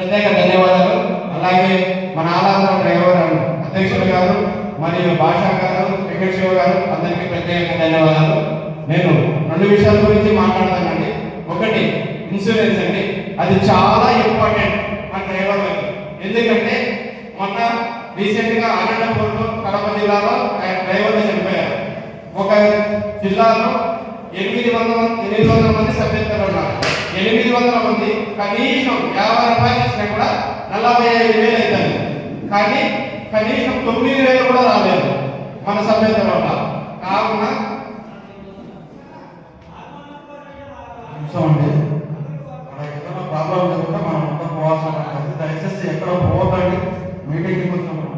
ప్రత్యేక ధన్యవాదాలు. అలాగే మన ఆలాంధ్ర డ్రైవర్ అధ్యక్షులు గారు మరియు భాషా గారు, వెంకట శివ గారు అందరికీ ప్రత్యేక ధన్యవాదాలు. నేను 2 విషయాల గురించి మాట్లాడతానండి. ఒకటి ఇన్సూరెన్స్ అండి, అది చాలా ఇంపార్టెంట్ మన డ్రైవర్లకి. ఎందుకంటే మొన్న రీసెంట్గా అనంతపూర్లో కడప జిల్లాలో డ్రైవర్లు చనిపోయారు. ఒక జిల్లాలో 800 మంది సభ్యత్వాలు ఉన్నారు. 800 మంది కనీసం 50 రూపాయలు ఇచ్చినా కూడా 45,000 అవుతుంది. కానీ కనీసం 9,000 కూడా రాలేదు మన సభ్యత్వం వల్ల. కావున అండి ఏదైనా ప్రాబ్లం జరిగితే మనం మొత్తం పోవాల్సిన ఉంటుంది. దయచేసి ఎక్కడ పోవద్దండి. మీటింగ్కి వచ్చినాం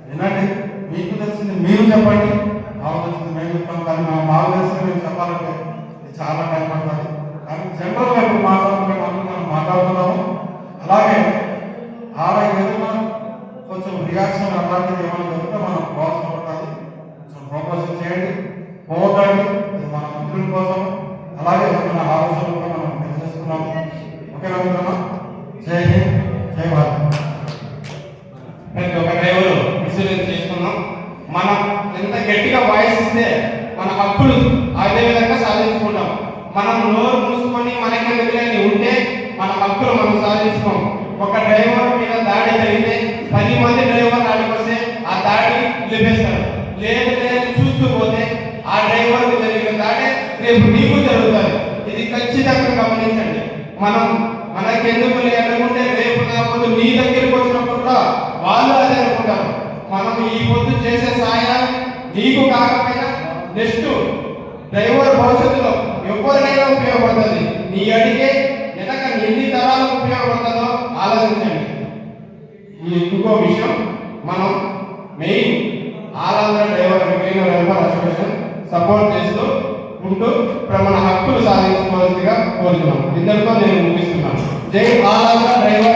వినండి, మీకు తెలిసింది మీరు చెప్పండి, మాకు తెలిసింది మేము చెప్తాం. కానీ మాకు తెలిసింది మేము చెప్పాలంటే ఇది చాలా టైం పడుతుంది. కానీ జనరల్గా ఇప్పుడు మాట్లాడుకునే మనం మాట్లాడుతున్నాము. అలాగే ఏదైనా కొంచెం రియాక్షన్ అలాంటిది ఏమైనా జరిగితే మనం పోవాల్సిన పడుతుంది. కొంచెం ఫోకస్ చేయండి, పోవద్దండి. ఇది మన మంత్రుల కోసం అలాగే మన ఆలోచనలు కూడా మనం తెలియజేస్తున్నాము. ఓకేనా మిత్రమా? జై హింద్, జై భారత్. ప్రతి ఒక్క డ్రైవరు ఇన్సూరెన్స్ చేసుకున్నాం. మనం ఎంత గట్టిగా వాయిస్ ఇస్తే మన హక్కులు అదే విధంగా సాధించుకుంటాం. మనం నోరు మూసుకొని మనకి వదిలేని ఉంటే మన హక్కులు మనం సాధించుకోం. ఒక డ్రైవర్ మీద దాడి జరిగితే 10 మంది డ్రైవర్ దాడికి వస్తే ఆ దాడి నిలిపేస్తారు. లేదు చూస్తూ పోతే ఆ డ్రైవర్కి జరిగిన దాడి రేపు నీకు జరుగుతుంది. ఇది ఖచ్చితంగా గమనించండి. మనకెందుకు అనుకుంటే రేపు కాకపోతే నీ దగ్గరికి వచ్చినప్పుడు కూడా వాళ్ళు అదే అనుకుంటారు. మనం ఈ పొద్దు చేసే సాయం నీకు కాకపోయినా నెక్స్ట్ డ్రైవర్ భవిష్యత్తులో ఎవరికైనా ఉపయోగపడుతుంది. నీ అడిగే వెనక ఎన్ని తరాలకు ఉపయోగపడుతుందో ఆలోచించండి. ఇంకో విషయం, మనం main ఆలాంధ్ర driver welfare association support చేస్తూ ఉంటూ మన హక్కులు సాధించుకోవాల్సిందిగా కోరుతున్నాం. ఇద్దరితో నేను ముగిస్తున్నాను. జై ఆలాంధ్ర డ్రైవర్